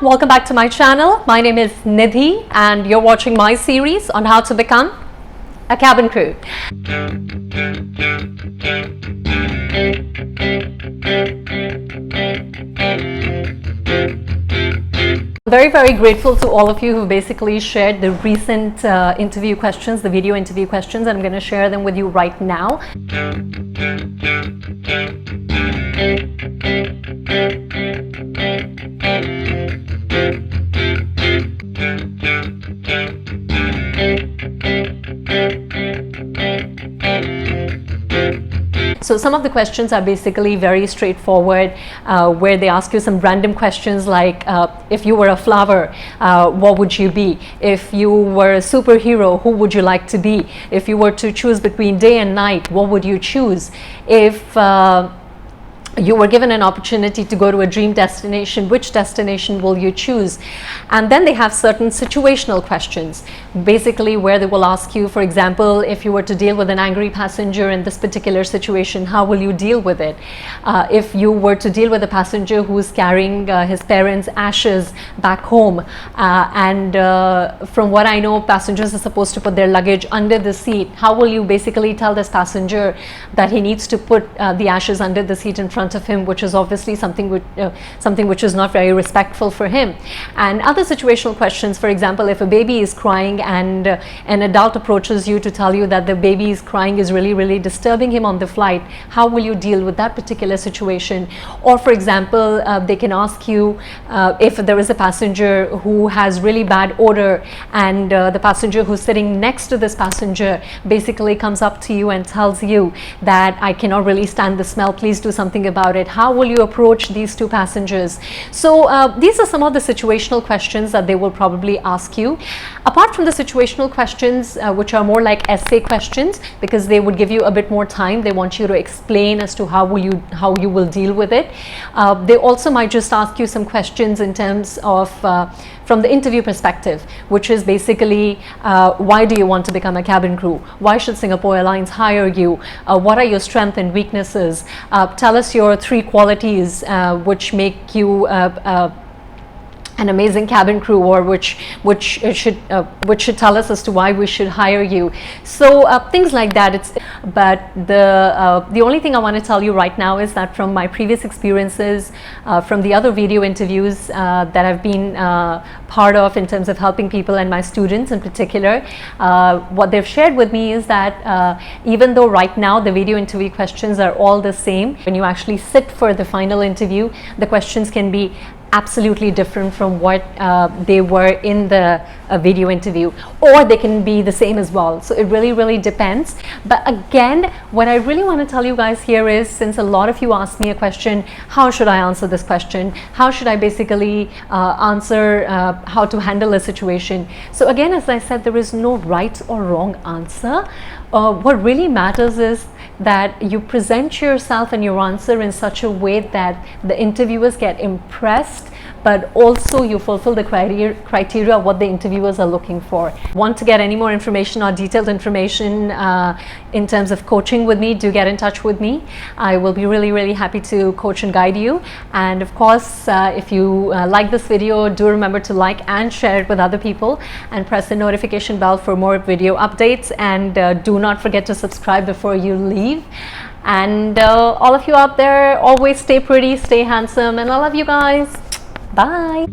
welcome back to my channel. My name is Nidhi and you're watching my series on how to become a cabin crew. Very grateful to all of you who basically shared the recent interview questions, the video interview questions, and I'm going to share them with you right now. So some of the questions are basically very straightforward, where they ask you some random questions like, if you were a flower, what would you be? If you were a superhero, who would you like to be? If you were to choose between day and night, what would you choose? If you were given an opportunity to go to a dream destination, which destination will you choose? And then they have certain situational questions, basically where they will ask you, for example, if you were to deal with an angry passenger in this particular situation, how will you deal with it? If you were to deal with a passenger who's carrying his parents' ashes back home, and from what I know, passengers are supposed to put their luggage under the seat, how will you basically tell this passenger that he needs to put the ashes under the seat in front of him, which is obviously something which is not very respectful for him? And other situational questions, for example, if a baby is crying and an adult approaches you to tell you that the baby is crying is really disturbing him on the flight, how will you deal with that particular situation? Or for example, they can ask you if there is a passenger who has really bad odor and the passenger who's sitting next to this passenger basically comes up to you and tells you that I cannot really stand the smell, please do something about it. How will you approach these two passengers? So these are some of the situational questions that they will probably ask you. Apart from the situational questions, which are more like essay questions, because they would give you a bit more time, they want you to explain as to how you will deal with it. They also might just ask you some questions in terms of from the interview perspective, which is basically why do you want to become a cabin crew? Why should Singapore Airlines hire you? What are your strengths and weaknesses? Tell us your 3 qualities which make you an amazing cabin crew, or which should tell us as to why we should hire you. So things like that. But the only thing I want to tell you right now is that from my previous experiences, from the other video interviews that I've been part of in terms of helping people and my students in particular, what they've shared with me is that even though right now the video interview questions are all the same, when you actually sit for the final interview, the questions can be absolutely different from what they were in the video interview, or they can be the same as well. So it really depends. But again, what I really want to tell you guys here is, since a lot of you asked me a question, how should I answer this question? How should I basically answer how to handle a situation? So again, as I said, there is no right or wrong answer. What really matters is that you present yourself and your answer in such a way that the interviewers get impressed, but also you fulfill the criteria of what the interviewers are looking for. Want to get any more information or detailed information in terms of coaching with me, do get in touch with me. I will be really happy to coach and guide you. And of course, if you like this video, do remember to like and share it with other people, and press the notification bell for more video updates, and do not forget to subscribe before you leave. And all of you out there, always stay pretty, stay handsome, and I love you guys. Bye.